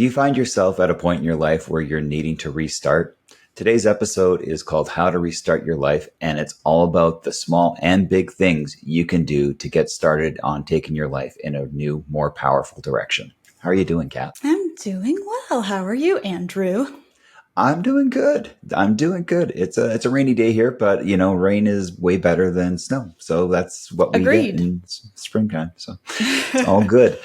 Do you find yourself at a point in your life where you're needing to restart? Today's episode is called How to Restart Your Life, and it's all about the small and big things you can do to get started on taking your life in a new, more powerful direction. How are you doing, Kat? I'm doing well. How are you, Andrew? I'm doing good. It's a rainy day here, but rain is way better than snow. So that's what we get Agreed. in springtime. So it's all good.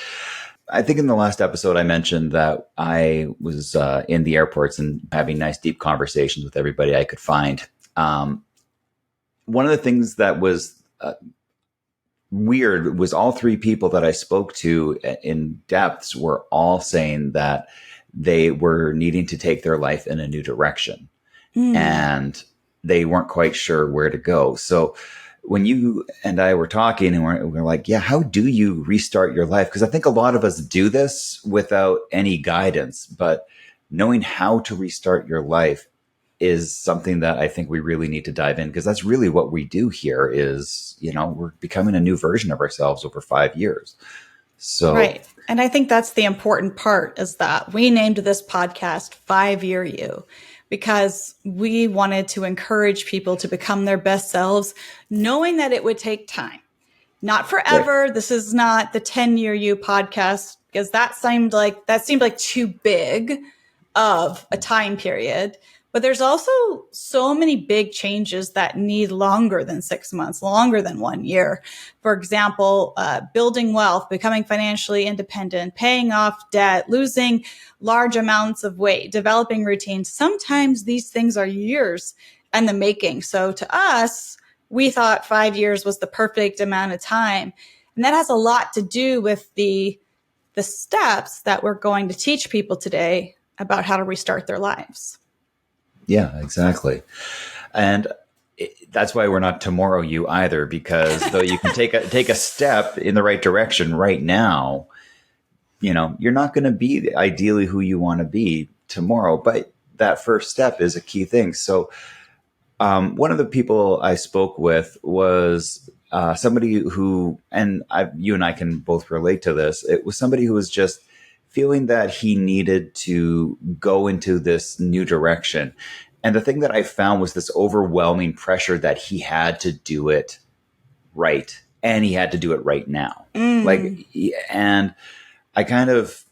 I think in the last episode, I mentioned that I was in the airports and having nice, deep conversations with everybody I could find. One of the things that was weird was all three people that I spoke to in depths were all saying that they were needing to take their life in a new direction and they weren't quite sure where to go. So when you and I were talking and we're like, yeah, how do you restart your life? Because I think a lot of us do this without any guidance, but knowing how to restart your life is something that I think we really need to dive in, because that's really what we do here is, we're becoming a new version of ourselves over 5 years. So, right. And I think that's the important part is that we named this podcast 5-Year You because we wanted to encourage people to become their best selves, knowing that it would take time. Not forever. Right. This is not the 10-Year You podcast because that seemed like too big of a time period. But there's also so many big changes that need longer than 6 months, longer than 1 year. For example, building wealth, becoming financially independent, paying off debt, losing large amounts of weight, developing routines. Sometimes these things are years in the making. So to us, we thought 5 years was the perfect amount of time. And that has a lot to do with the steps that we're going to teach people today about how to restart their lives. Yeah, exactly. And that's why we're not tomorrow you either, because though you can take a step in the right direction right now, you're not going to be ideally who you want to be tomorrow. But that first step is a key thing. So one of the people I spoke with was somebody who, and you and I can both relate to this. It was somebody who was just feeling that he needed to go into this new direction. And the thing that I found was this overwhelming pressure that he had to do it right. And he had to do it right now. And I kind of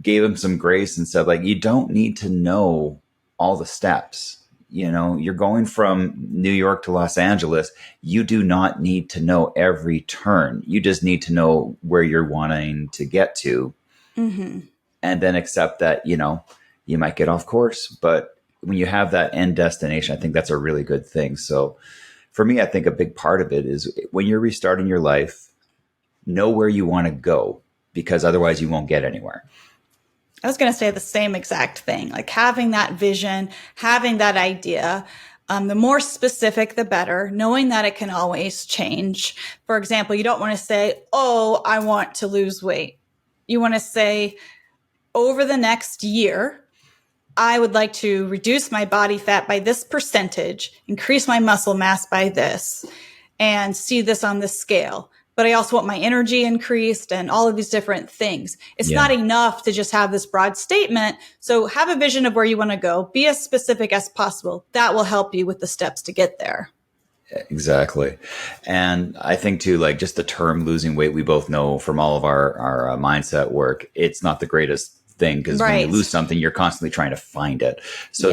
gave him some grace and said, you don't need to know all the steps. You're going from New York to Los Angeles. You do not need to know every turn. You just need to know where you're wanting to get to. Mm-hmm. And then accept that, you might get off course. But when you have that end destination, I think that's a really good thing. So for me, I think a big part of it is when you're restarting your life, know where you want to go, because otherwise you won't get anywhere. I was going to say the same exact thing, like having that vision, having that idea. The more specific, the better, knowing that it can always change. For example, you don't want to say, oh, I want to lose weight. You want to say, over the next year, I would like to reduce my body fat by this percentage, increase my muscle mass by this, and see this on this scale. But I also want my energy increased and all of these different things. It's not enough to just have this broad statement. So have a vision of where you want to go. Be as specific as possible. That will help you with the steps to get there. Exactly. And I think too, just the term losing weight, we both know from all of our mindset work, it's not the greatest thing, because when you lose something, you're constantly trying to find it. So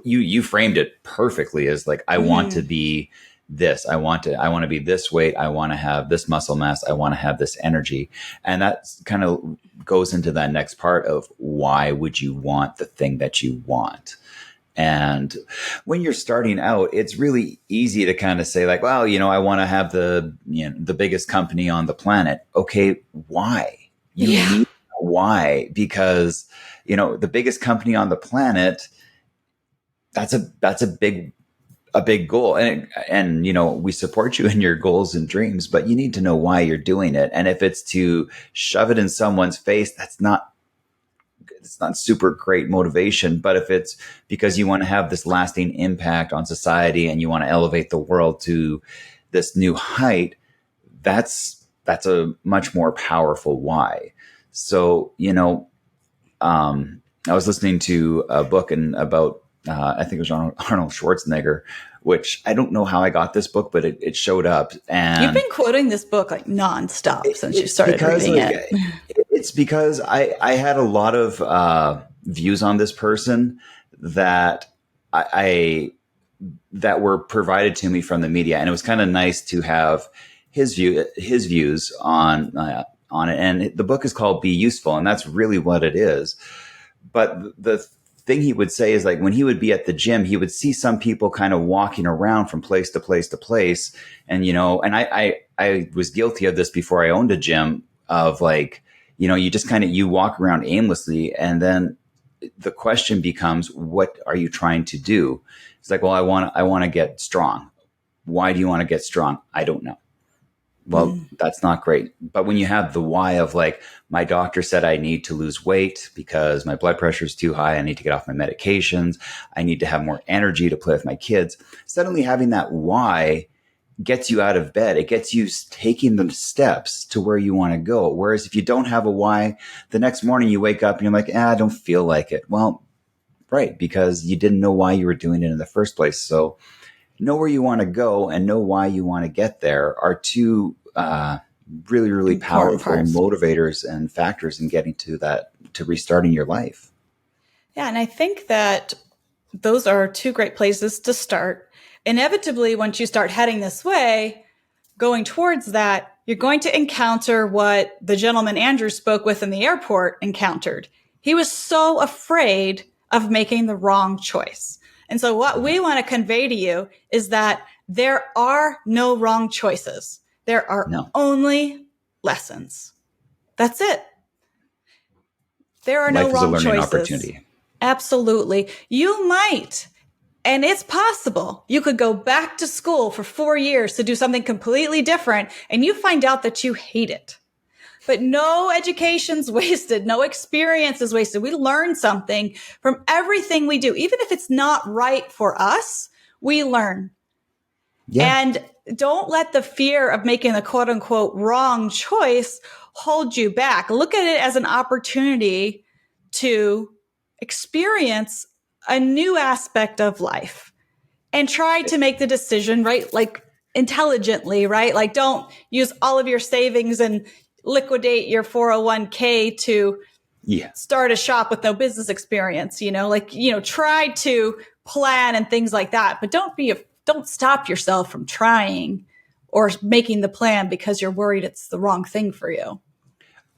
you framed it perfectly as I want to be this, I want to be this weight. I want to have this muscle mass. I want to have this energy. And that kind of goes into that next part of why would you want the thing that you want? And when you're starting out, it's really easy to kind of say well, I want to have the biggest company on the planet. Okay. Why? You need why? Because, the biggest company on the planet, that's a big goal. And we support you in your goals and dreams, but you need to know why you're doing it. And if it's to shove it in someone's face, it's not super great motivation. But if it's because you want to have this lasting impact on society and you want to elevate the world to this new height, that's a much more powerful why. So, I was listening to a book about, I think it was Arnold Schwarzenegger, which I don't know how I got this book, but it showed up. You've And been quoting this book like nonstop since you it's started because reading like, it. it's because I had a lot of views on this person that I that were provided to me from the media, and it was kind of nice to have his views on it. And the book is called Be Useful, and that's really what it is. But the thing he would say is, like, when he would be at the gym, he would see some people kind of walking around from place to place to place. And, and I was guilty of this before I owned a gym, of like, you just kind of, you walk around aimlessly. And then the question becomes, what are you trying to do? It's like, well, I want to get strong. Why do you want to get strong? I don't know. Well, that's not great. But when you have the why of, like, my doctor said I need to lose weight because my blood pressure is too high, I need to get off my medications, I need to have more energy to play with my kids. Suddenly having that why gets you out of bed. It gets you taking the steps to where you want to go. Whereas if you don't have a why, the next morning you wake up and you're like, I don't feel like it. Well, right, because you didn't know why you were doing it in the first place. So know where you want to go and know why you want to get there are two really, really Important powerful parts. motivators and factors in getting to that, to restarting your life. Yeah, and I think that those are two great places to start. Inevitably, once you start heading this way, going towards that, you're going to encounter what the gentleman Andrew spoke with in the airport encountered. He was so afraid of making the wrong choice. And so what we want to convey to you is that there are no wrong choices. There are No. only lessons. That's it. There are no Life is a wrong learning choices. opportunity. Absolutely. You might, and it's possible, you could go back to school for 4 years to do something completely different, and you find out that you hate it. But no education's wasted. No experience is wasted. We learn something from everything we do. Even if it's not right for us, we learn. Yeah. And don't let the fear of making the quote unquote wrong choice hold you back. Look at it as an opportunity to experience a new aspect of life and try to make the decision, right? Like intelligently, right? Like don't use all of your savings and liquidate your 401k to Yeah. start a shop with no business experience, try to plan and things like that, but don't stop yourself from trying or making the plan because you're worried it's the wrong thing for you.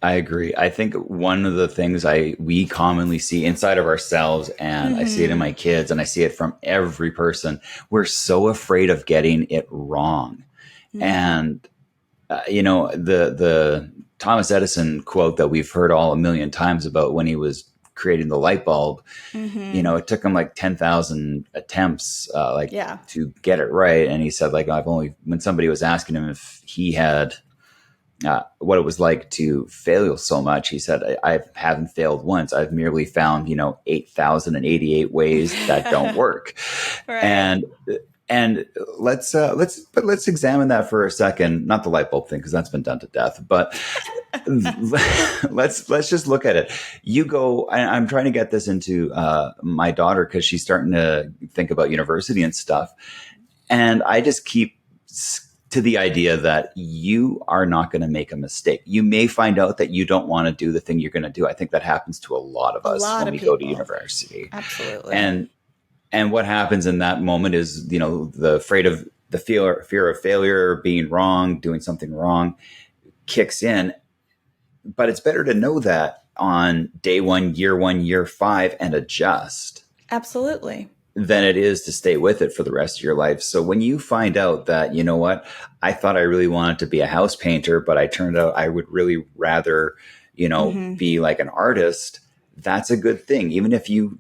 I agree. I think one of the things we commonly see inside of ourselves, and I see it in my kids, and I see it from every person, we're so afraid of getting it wrong. And the Thomas Edison quote that we've heard all a million times about when he was creating the light bulb, it took him like 10,000 attempts, to get it right. And he said, like, when somebody was asking him if he had, what it was like to fail so much, he said, I haven't failed once. I've merely found, 8,088 ways that don't work. Right. And let's examine that for a second. Not the light bulb thing, because that's been done to death. But let's just look at it. You go. I'm trying to get this into my daughter because she's starting to think about university and stuff, and I just keep to the idea that you are not going to make a mistake. You may find out that you don't want to do the thing you're going to do. I think that happens to a lot of us when we go to university. Absolutely. And what happens in that moment is, the afraid of the fear of failure, being wrong, doing something wrong kicks in. But it's better to know that on day 1, year 5, and adjust. Absolutely. Than it is to stay with it for the rest of your life. So when you find out that, you know what, I thought I really wanted to be a house painter, but I turned out I would really rather, be like an artist, that's a good thing. Even if you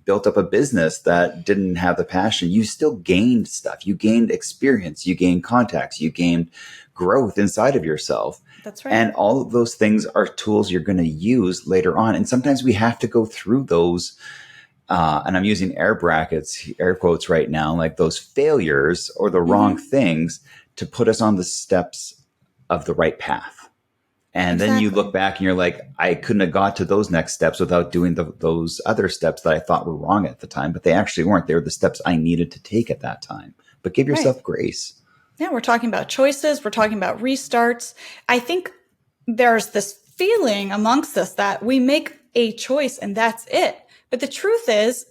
built up a business that didn't have the passion, you still gained stuff. You gained experience, you gained contacts, you gained growth inside of yourself. That's right. And all of those things are tools you're going to use later on. And sometimes we have to go through those, and I'm using air quotes right now, like those failures or the wrong things to put us on the steps of the right path. And then you look Exactly. back and you're like, I couldn't have got to those next steps without doing those other steps that I thought were wrong at the time, but they actually weren't. They were the steps I needed to take at that time. But give Right. yourself grace. Yeah, we're talking about choices. We're talking about restarts. I think there's this feeling amongst us that we make a choice and that's it. But the truth is,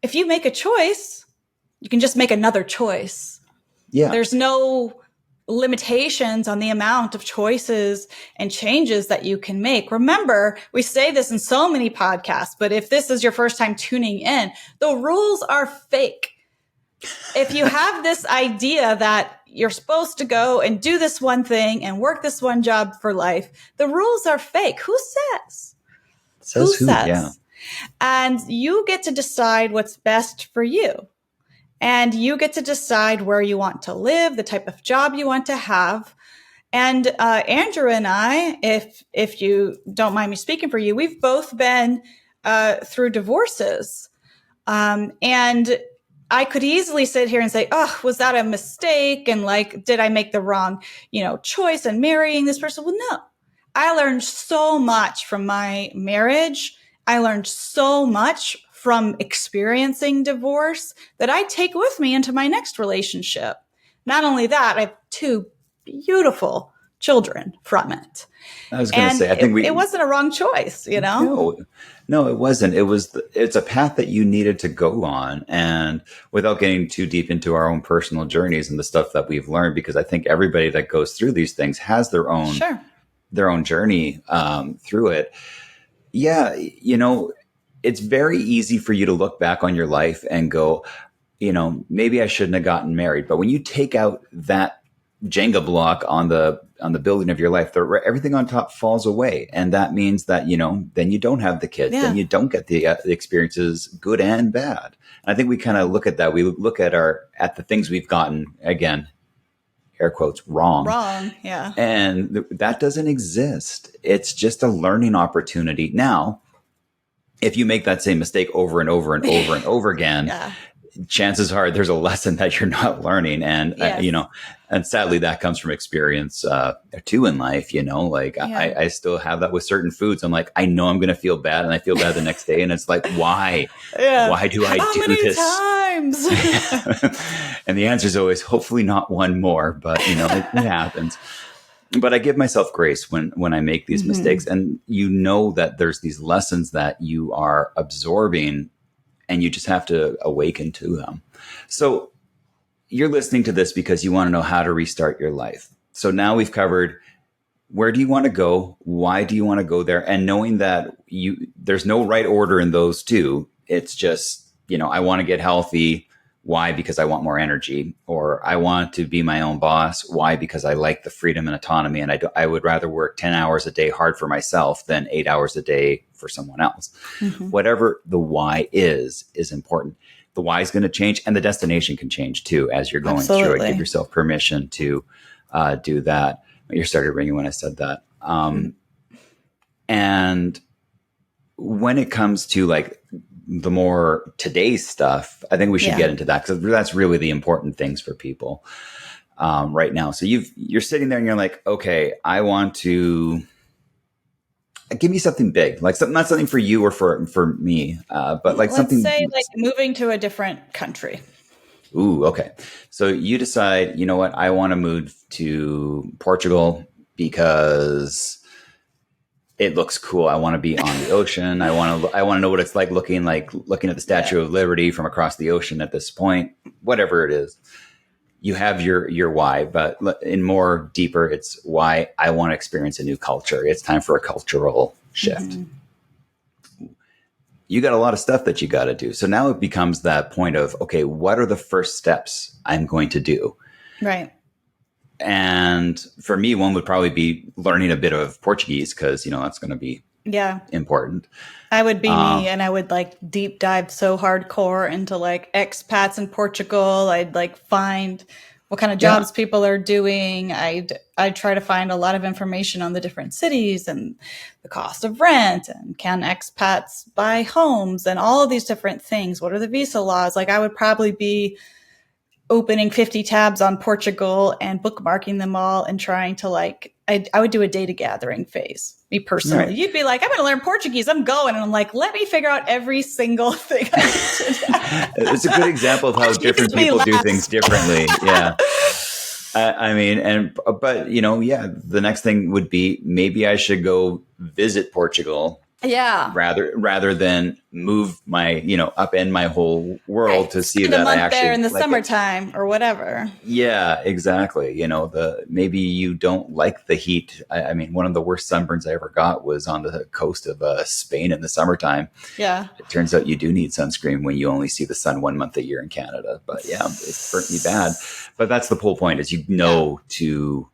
if you make a choice, you can just make another choice. Yeah. There's no limitations on the amount of choices and changes that you can make. Remember, we say this in so many podcasts, but if this is your first time tuning in, the rules are fake. If you have this idea that you're supposed to go and do this one thing and work this one job for life, the rules are fake. Who says? Who Says who? Yeah. says? And you get to decide what's best for you. And you get to decide where you want to live, the type of job you want to have. And Andrew and I, if you don't mind me speaking for you, we've both been through divorces. And I could easily sit here and say, oh, was that a mistake? And like, did I make the wrong, choice in marrying this person? Well, no. I learned so much from my marriage. I learned so much from experiencing divorce that I take with me into my next relationship. Not only that, I have 2 beautiful children from it. I was going to And say, I think it wasn't a wrong choice, no, it wasn't. It's a path that you needed to go on. And without getting too deep into our own personal journeys and the stuff that we've learned, because I think everybody that goes through these things has Sure. their own journey through it. Yeah. It's very easy for you to look back on your life and go, maybe I shouldn't have gotten married. But when you take out that Jenga block on the building of your life, everything on top falls away, and that means that then you don't have the kids, Yeah. then you don't get the experiences, good and bad. And I think we kind of look at that. We look at the things we've gotten, again, air quotes, wrong. Yeah. And that doesn't exist. It's just a learning opportunity. Now, if you make that same mistake over and over and over and over again, Yeah. chances are there's a lesson that you're not learning. And, Yes. and sadly that comes from experience too in life, like Yeah. I still have that with certain foods. I'm like, I know I'm going to feel bad, and I feel bad the next day. And it's like, why? Yeah. Why do I How do many this? times? And the answer is always, hopefully not one more, but it happens. But I give myself grace when I make these mistakes, and that there's these lessons that you are absorbing, and you just have to awaken to them. So you're listening to this because you want to know how to restart your life. So now we've covered, where do you want to go? Why do you want to go there? And knowing that there's no right order in those two. It's just, I want to get healthy. Why? Because I want more energy. Or I want to be my own boss. Why? Because I like the freedom and autonomy. And I would rather work 10 hours a day hard for myself than 8 hours a day for someone else. Whatever the why is important. The why is going to change, and the destination can change too as you're going through it. Give yourself permission to do that. You started ringing when I said that. And when it comes to like the more today's stuff, I think we should get into that, because that's really the important things for people right now. So you're sitting there and you're like, okay, I want to give me something big, like not something for you or for me, but like something. Let's say like moving to a different country. Ooh, okay. So you decide, you know what, I want to move to Portugal because it looks cool. I want to be on the ocean. I want to know what it's like looking at the Statue of Liberty from across the ocean at this point, whatever it is. You have your why, but in more deeper, it's why I want to experience a new culture. It's time for a cultural shift. You got a lot of stuff that you got to do. So now it becomes that point of, okay, what are the first steps I'm going to do? Right. And for me, one would probably be learning a bit of Portuguese, because, that's going to be important. I would be me, and I would like deep dive so hardcore into like expats in Portugal. I'd like find what kind of jobs people are doing. I'd try to find a lot of information on the different cities and the cost of rent, and can expats buy homes, and all of these different things. What are the visa laws? Like I would probably be opening 50 tabs on Portugal and bookmarking them all and trying to like I would do a data gathering phase, me personally. Right. You'd be like, I'm going to learn Portuguese. I'm going. And I'm like, let me figure out every single thing I need to know. It's a good example of how different people do things differently. Yeah. But the next thing would be maybe I should go visit Portugal. Yeah. Rather than move my, upend my whole world to see that I actually there in the like summertime or whatever. Yeah, exactly. Maybe you don't like the heat. I mean, one of the worst sunburns I ever got was on the coast of Spain in the summertime. Yeah. It turns out you do need sunscreen when you only see the sun 1 month a year in Canada. But yeah, it burnt me bad. But that's the whole point, is to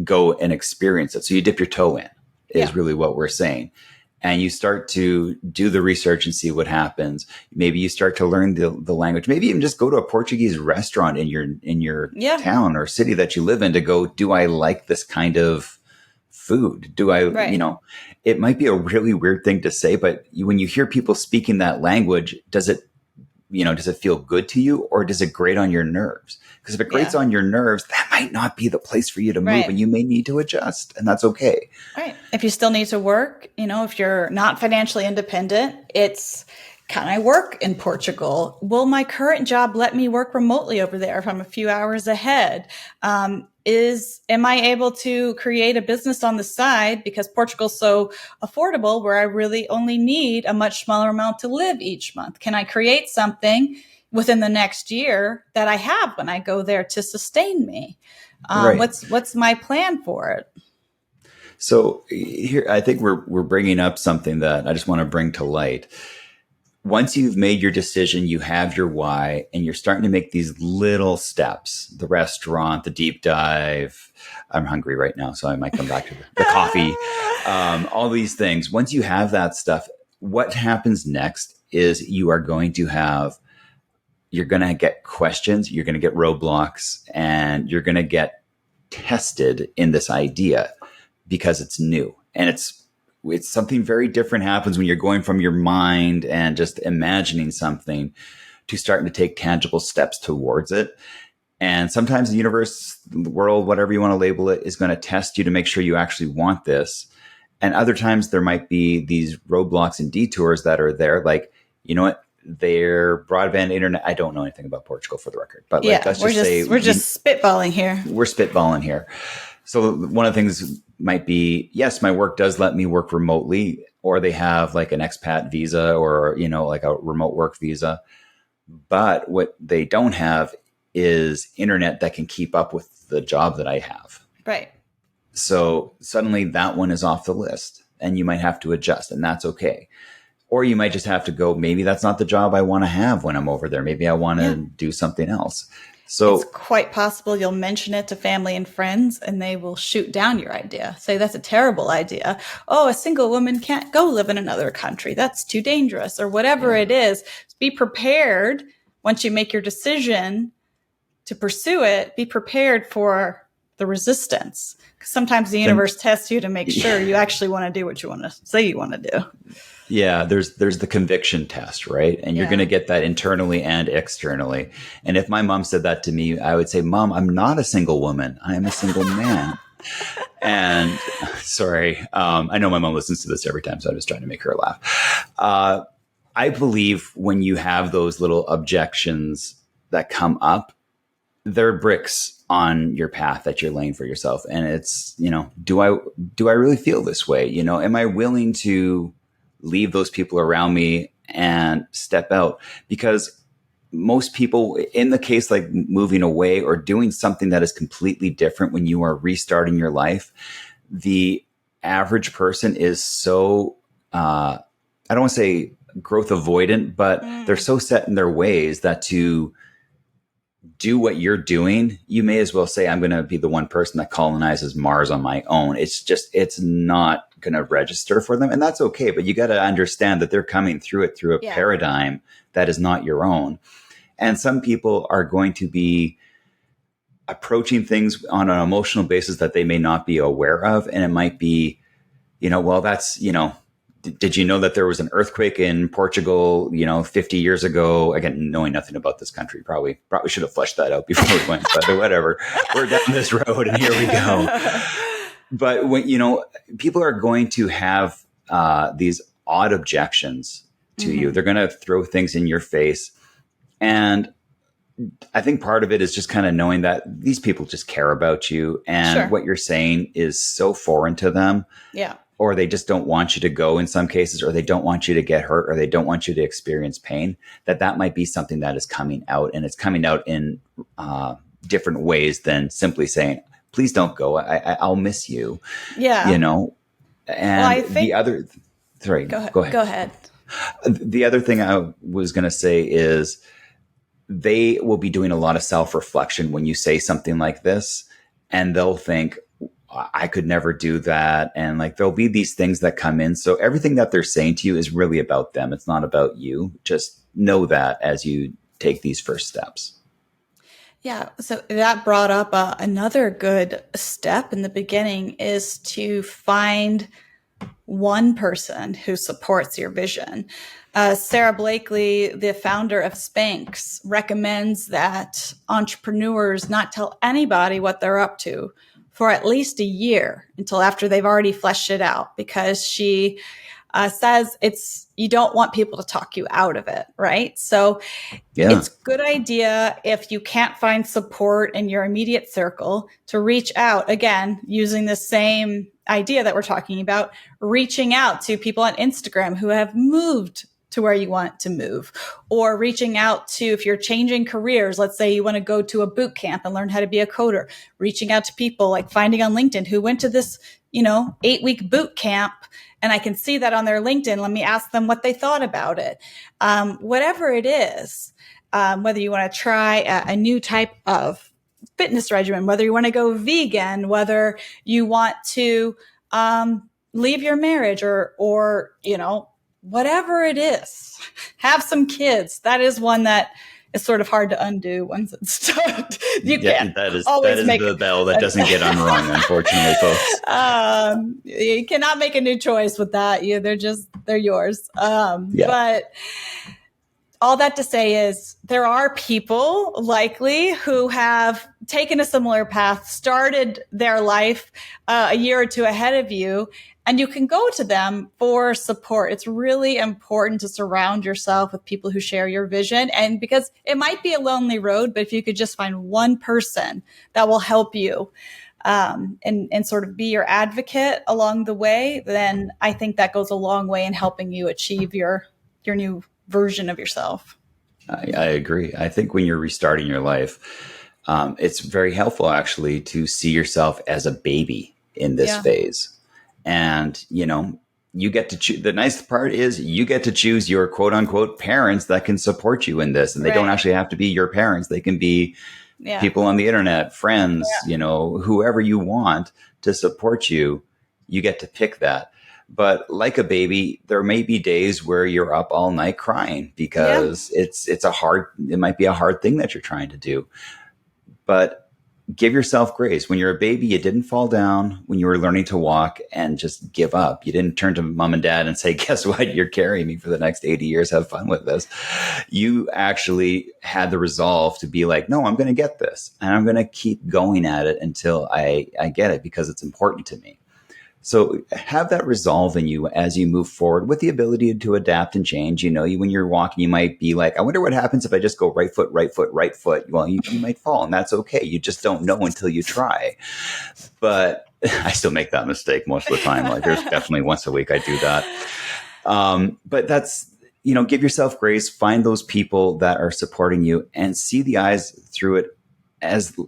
go and experience it. So you dip your toe in is really what we're saying. And you start to do the research and see what happens. Maybe you start to learn the language. Maybe even just go to a Portuguese restaurant in your town or city that you live in to go, do I like this kind of food? Do I, it might be a really weird thing to say, but when you hear people speaking that language, does it feel good to you, or does it grate on your nerves? Because if it grates on your nerves, that might not be the place for you to move, and you may need to adjust, and that's okay. Right. If you still need to work, if you're not financially independent, can I work in Portugal? Will my current job let me work remotely over there if I'm a few hours ahead? Am I able to create a business on the side, because Portugal's so affordable, where I really only need a much smaller amount to live each month? Can I create something within the next year that I have when I go there to sustain me? What's my plan for it? So here, I think we're bringing up something that I just want to bring to light. Once you've made your decision, you have your why, and you're starting to make these little steps, the restaurant, the deep dive. I'm hungry right now, so I might come back to the coffee, all these things. Once you have that stuff, what happens next is you're going to get questions, you're going to get roadblocks, and you're going to get tested in this idea because it's new. And it's something very different happens when you're going from your mind and just imagining something to starting to take tangible steps towards it. And sometimes the universe, the world, whatever you want to label it, is going to test you to make sure you actually want this. And other times there might be these roadblocks and detours that are there. Like, you know what? Their broadband internet. I don't know anything about Portugal, for the record, but let's just say we're just spitballing here. We're spitballing here. So one of the things might be, yes, my work does let me work remotely, or they have like an expat visa or, like a remote work visa. But what they don't have is internet that can keep up with the job that I have. Right. So suddenly that one is off the list, and you might have to adjust, and that's okay. Or you might just have to go, maybe that's not the job I want to have when I'm over there. Maybe I want to do something else. So it's quite possible you'll mention it to family and friends, and they will shoot down your idea. Say, that's a terrible idea. Oh, a single woman can't go live in another country. That's too dangerous, or whatever it is. Be prepared once you make your decision to pursue it. Be prepared for the resistance. Because sometimes the universe tests you to make sure you actually want to do what you want to say you want to do. Yeah, there's the conviction test, right? And you're going to get that internally and externally. And if my mom said that to me, I would say, Mom, I'm not a single woman. I am a single man. And sorry, I know my mom listens to this every time, so I'm just trying to make her laugh. I believe when you have those little objections that come up, they're bricks on your path that you're laying for yourself. And it's, do I really feel this way? Am I willing to leave those people around me and step out? Because most people, in the case like moving away or doing something that is completely different when you are restarting your life, the average person is so, I don't want to say growth avoidant, but they're so set in their ways that to do what you're doing, you may as well say, I'm going to be the one person that colonizes Mars on my own. It's not going to register for them. And that's okay. But you got to understand that they're coming through it through a paradigm that is not your own. And some people are going to be approaching things on an emotional basis that they may not be aware of. And it might be, did you know that there was an earthquake in Portugal, 50 years ago? Again, knowing nothing about this country, probably should have fleshed that out before we went, but whatever. We're down this road and here we go. But when, you know, people are going to have these odd objections to you. Mm-hmm. They're going to throw things in your face. And I think part of it is just kind of knowing that these people just care about you and Sure. what you're saying is so foreign to them, Yeah. or they just don't want you to go in some cases, or they don't want you to get hurt, or they don't want you to experience pain, that might be something that is coming out, and it's coming out in different ways than simply saying, please don't go. I'll miss you, you Yeah. know? Well, And I the think, other, sorry, go ahead. go ahead. Go ahead. The other thing I was going to say is they will be doing a lot of self-reflection when you say something like this, and they'll think, I could never do that. And like, there'll be these things that come in. So everything that they're saying to you is really about them. It's not about you. Just know that as you take these first steps. Yeah, so that brought up another good step in the beginning is to find one person who supports your vision. Sarah Blakely, the founder of Spanx, recommends that entrepreneurs not tell anybody what they're up to for at least a year until after they've already fleshed it out, because she says you don't want people to talk you out of it, right? So Yeah. it's a good idea if you can't find support in your immediate circle to reach out, again, using the same idea that we're talking about, reaching out to people on Instagram who have moved to where you want to move, or reaching out to, if you're changing careers, let's say you want to go to a boot camp and learn how to be a coder, reaching out to people, like finding on LinkedIn who went to this, 8-week boot camp, and I can see that on their LinkedIn. Let me ask them what they thought about it. Whatever it is, whether you want to try a new type of fitness regimen, whether you want to go vegan, whether you want to leave your marriage, or whatever it is, have some kids. That is one that is sort of hard to undo once it's started. You can't That is always make the bell that doesn't get unrung, unfortunately, folks. You cannot make a new choice with that. They're yours. Yeah. But all that to say is there are people likely who have taken a similar path, started their life a year or two ahead of you, and you can go to them for support. It's really important to surround yourself with people who share your vision. And because it might be a lonely road, but if you could just find one person that will help you and sort of be your advocate along the way, then I think that goes a long way in helping you achieve your new version of yourself. I agree. I think when you're restarting your life, it's very helpful actually to see yourself as a baby in this phase. And, you get to choose. The nice part is you get to choose your quote unquote parents that can support you in this. And they don't actually have to be your parents. They can be people on the internet, friends, whoever you want to support you. You get to pick that. But like a baby, there may be days where you're up all night crying because it might be a hard thing that you're trying to do. But give yourself grace. When you're a baby, you didn't fall down when you were learning to walk and just give up. You didn't turn to mom and dad and say, guess what? You're carrying me for the next 80 years. Have fun with this. You actually had the resolve to be like, no, I'm going to get this. And I'm going to keep going at it until I get it because it's important to me. So have that resolve in you as you move forward with the ability to adapt and change. When you're walking, you might be like, I wonder what happens if I just go right foot, right foot, right foot. Well, you might fall, and that's okay. You just don't know until you try. But I still make that mistake most of the time. Like there's definitely once a week I do that. But that's, give yourself grace, find those people that are supporting you and see the eyes through it as,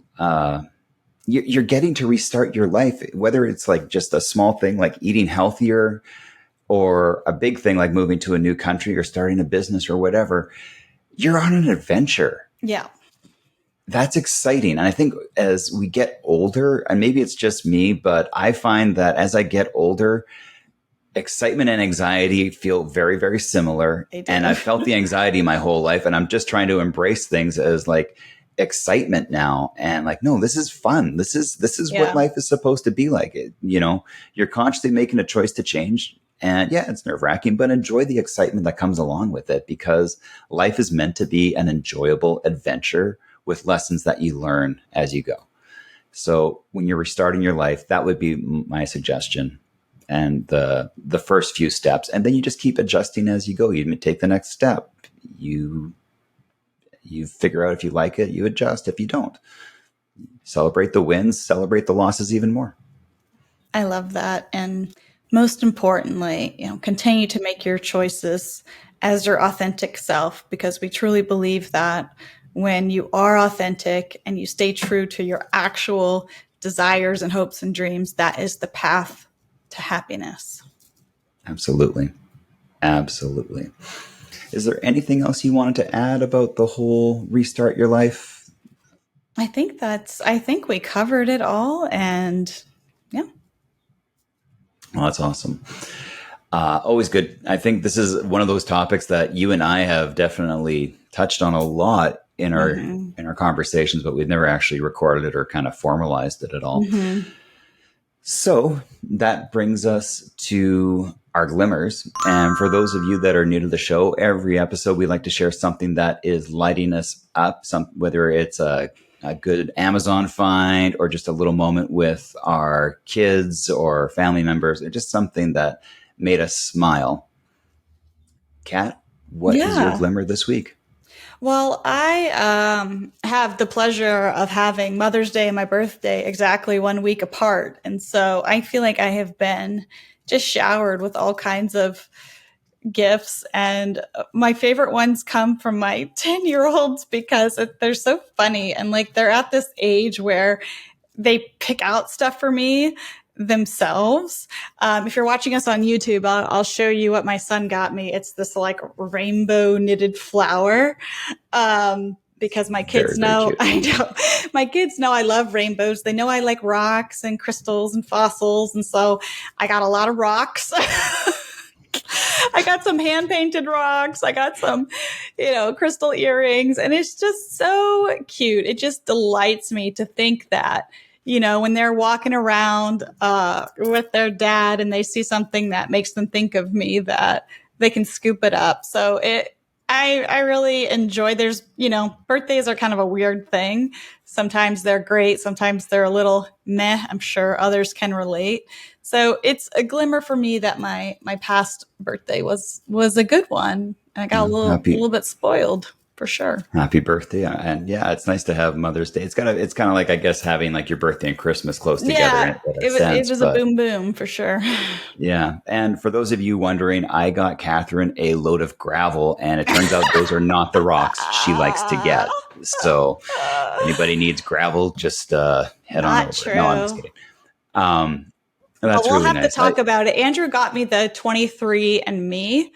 you're getting to restart your life, whether it's like just a small thing like eating healthier or a big thing like moving to a new country or starting a business or whatever. You're on an adventure. Yeah. That's exciting. And I think as we get older, and maybe it's just me, but I find that as I get older, excitement and anxiety feel very, very similar. And I've felt the anxiety my whole life. And I'm just trying to embrace things as like excitement now. And like, no, this is fun. This is what life is supposed to be like. You're consciously making a choice to change. And it's nerve wracking, but enjoy the excitement that comes along with it because life is meant to be an enjoyable adventure with lessons that you learn as you go. So when you're restarting your life, that would be my suggestion. And the first few steps, and then you just keep adjusting as you go. You take the next step. You figure out if you like it, you adjust. If you don't, celebrate the wins, celebrate the losses even more. I love that. And most importantly, continue to make your choices as your authentic self, because we truly believe that when you are authentic and you stay true to your actual desires and hopes and dreams, that is the path to happiness. Absolutely. Absolutely. Is there anything else you wanted to add about the whole restart your life? I think we covered it all, and yeah. Well, that's awesome. Always good. I think this is one of those topics that you and I have definitely touched on a lot in our conversations, but we've never actually recorded it or kind of formalized it at all. Mm-hmm. So that brings us to our glimmers. And for those of you that are new to the show, every episode we like to share something that is lighting us up, whether it's a good Amazon find or just a little moment with our kids or family members, or just something that made us smile. Kat, what is your glimmer this week? Well, I have the pleasure of having Mother's Day and my birthday exactly 1 week apart. And so I feel like I have been just showered with all kinds of gifts. And my favorite ones come from my 10-year-olds because they're so funny. And like they're at this age where they pick out stuff for me themselves. If you're watching us on YouTube, I'll show you what my son got me. It's this like rainbow knitted flower. Because my kids know, I know my kids know I love rainbows. They know I like rocks and crystals and fossils. And so I got a lot of rocks. I got some hand painted rocks. I got some, crystal earrings, and it's just so cute. It just delights me to think that, when they're walking around with their dad and they see something that makes them think of me, that they can scoop it up. So I really enjoy, birthdays are kind of a weird thing. Sometimes they're great. Sometimes they're a little meh. I'm sure others can relate. So it's a glimmer for me that my past birthday was a good one. And I got a little bit spoiled, for sure. Happy birthday. And yeah, it's nice to have Mother's Day. It's kind of like, I guess, having like your birthday and Christmas close together. Yeah, it was a boom boom for sure. Yeah. And for those of you wondering, I got Catherine a load of gravel, and it turns out those are not the rocks she likes to get. So anybody needs gravel, just head on over. True. No, I'm just kidding. That's we'll really have nice. to talk about it. Andrew got me the 23andMe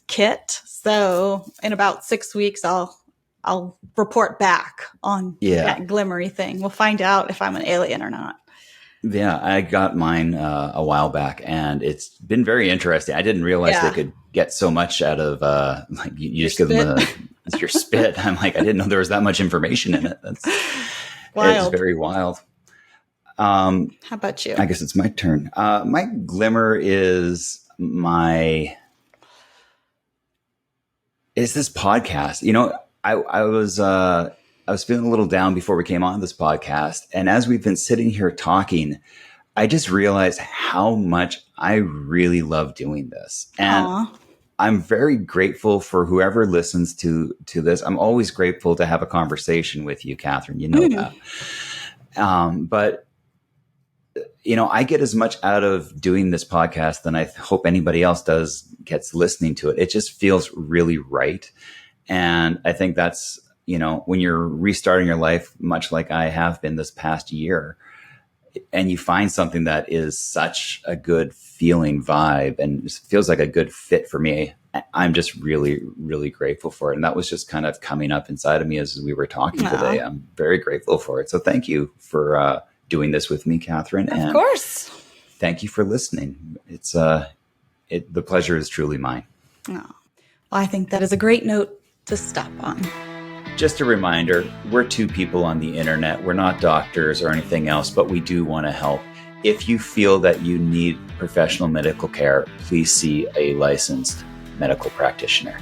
kit. So in about 6 weeks, I'll report back on that glimmery thing. We'll find out if I'm an alien or not. Yeah, I got mine a while back, and it's been very interesting. I didn't realize they could get so much out of like you just give them your spit. I'm like, I didn't know there was that much information in it. That's wild. It's very wild. How about you? I guess it's my turn. My glimmer is this podcast. I was feeling a little down before we came on this podcast. And as we've been sitting here talking, I just realized how much I really love doing this. And Aww. I'm very grateful for whoever listens to this. I'm always grateful to have a conversation with you, Catherine. You know that. But I get as much out of doing this podcast than I hope anybody else gets listening to it. It just feels really right. And I think that's, when you're restarting your life, much like I have been this past year, and you find something that is such a good feeling vibe and feels like a good fit for me, I'm just really, really grateful for it. And that was just kind of coming up inside of me as we were talking today. I'm very grateful for it. So thank you for doing this with me, Catherine. Of course. Thank you for listening. It's the pleasure is truly mine. Oh, well, I think that is a great note to stop on. Just a reminder, we're two people on the internet. We're not doctors or anything else, but we do want to help. If you feel that you need professional medical care, please see a licensed medical practitioner.